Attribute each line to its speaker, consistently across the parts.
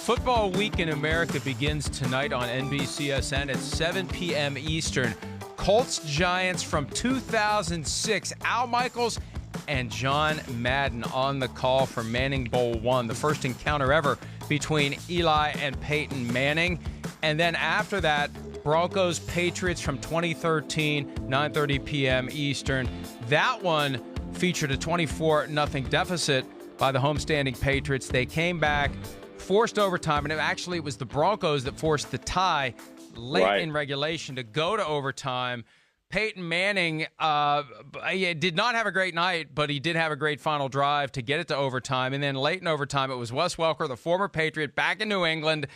Speaker 1: Football Week in America begins tonight on NBCSN at 7 p.m. Eastern. Colts-Giants from 2006. Al Michaels and John Madden on the call for Manning Bowl 1, the first encounter ever between Eli and Peyton Manning. And then after that, Broncos-Patriots from 2013, 9:30 p.m. Eastern. That one featured a 24-0 deficit by the homestanding Patriots. They came back, forced overtime, and it was the Broncos that forced the tie late in regulation to go to overtime. Peyton Manning did not have a great night, but he did have a great final drive to get it to overtime. And then late in overtime, it was Wes Welker, the former Patriot, back in New England.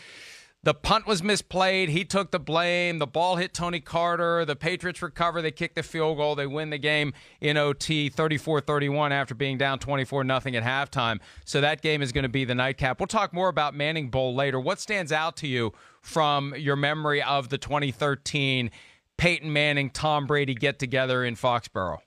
Speaker 1: The punt was misplayed. He took the blame. The ball hit Tony Carter. The Patriots recover. They kick the field goal. They win the game in OT 34-31 after being down 24-0 at halftime. So that game is going to be the nightcap. We'll talk more about Manning Bowl later. What stands out to you from your memory of the 2013 Peyton Manning, Tom Brady get-together in Foxborough?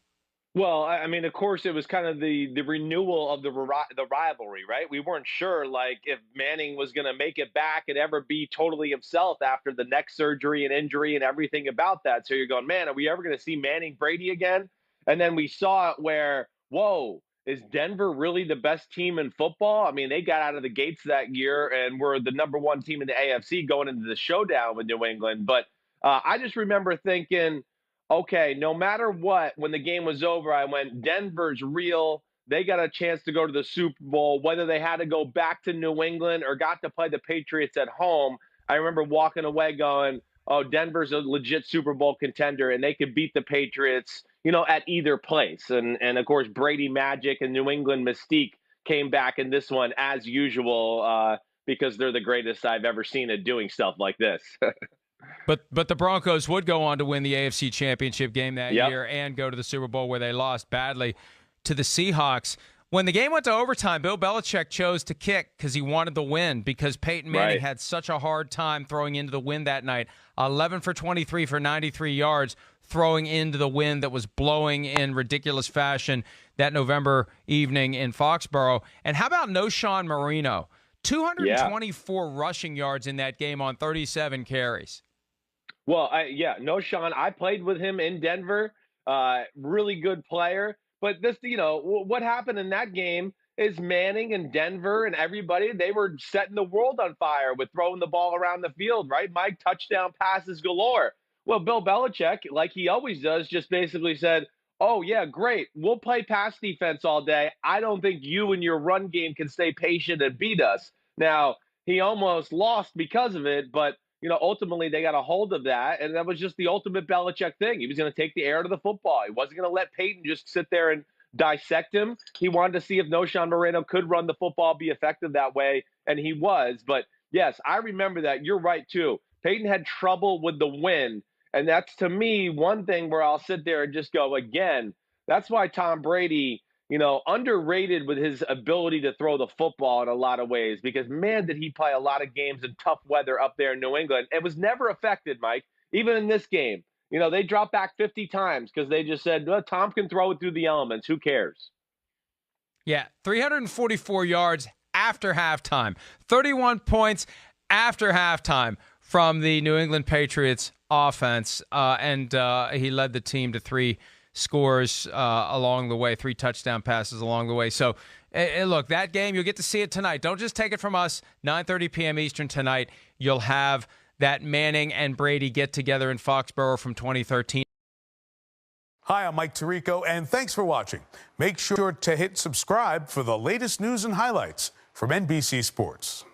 Speaker 2: Well, I mean, of course, it was kind of the renewal of the rivalry, right? We weren't sure, like, if Manning was going to make it back and ever be totally himself after the neck surgery and injury and everything about that. So you're going, man, are we ever going to see Manning Brady again? And then we saw it where, whoa, is Denver really the best team in football? I mean, they got out of the gates that year and were the #1 team in the AFC going into the showdown with New England. But I just remember thinking, okay, no matter what, when the game was over, I went, Denver's real. They got a chance to go to the Super Bowl, whether they had to go back to New England or got to play the Patriots at home. I remember walking away going, oh, Denver's a legit Super Bowl contender, and they could beat the Patriots, at either place. And of course, Brady magic and New England mystique came back in this one as usual because they're the greatest I've ever seen at doing stuff like this.
Speaker 1: But the Broncos would go on to win the AFC Championship game that year and go to the Super Bowl, where they lost badly to the Seahawks. When the game went to overtime, Bill Belichick chose to kick because he wanted the win, because Peyton Manning had such a hard time throwing into the wind that night. 11 for 23 for 93 yards, throwing into the wind that was blowing in ridiculous fashion that November evening in Foxborough. And how about Knowshon Moreno? 224 rushing yards in that game on 37 carries.
Speaker 2: Well, Knowshon, I played with him in Denver. Really good player. But this, what happened in that game is Manning and Denver and everybody, they were setting the world on fire with throwing the ball around the field, right? Mike, touchdown passes galore. Well, Bill Belichick, like he always does, just basically said, oh, yeah, great. We'll play pass defense all day. I don't think you and your run game can stay patient and beat us. Now, he almost lost because of it, but ultimately they got a hold of that, and that was just the ultimate Belichick thing. He was going to take the air to the football. He wasn't going to let Peyton just sit there and dissect him. He wanted to see if Knowshon Moreno could run the football, be effective that way, and he was. But, yes, I remember that. You're right, too. Peyton had trouble with the wind, and that's, to me, one thing where I'll sit there and just go, again, that's why Tom Brady – underrated with his ability to throw the football in a lot of ways, because, man, did he play a lot of games in tough weather up there in New England. It was never affected, Mike, even in this game. They dropped back 50 times because they just said, well, Tom can throw it through the elements. Who cares?
Speaker 1: Yeah, 344 yards after halftime, 31 points after halftime from the New England Patriots offense, and he led the team to 3 scores along the way, 3 touchdown passes along the way. So, look, that game, you'll get to see it tonight. Don't just take it from us. 9:30 p.m. Eastern tonight, you'll have that Manning and Brady get-together in Foxborough from 2013.
Speaker 3: Hi, I'm Mike Tirico, and thanks for watching. Make sure to hit subscribe for the latest news and highlights from NBC Sports.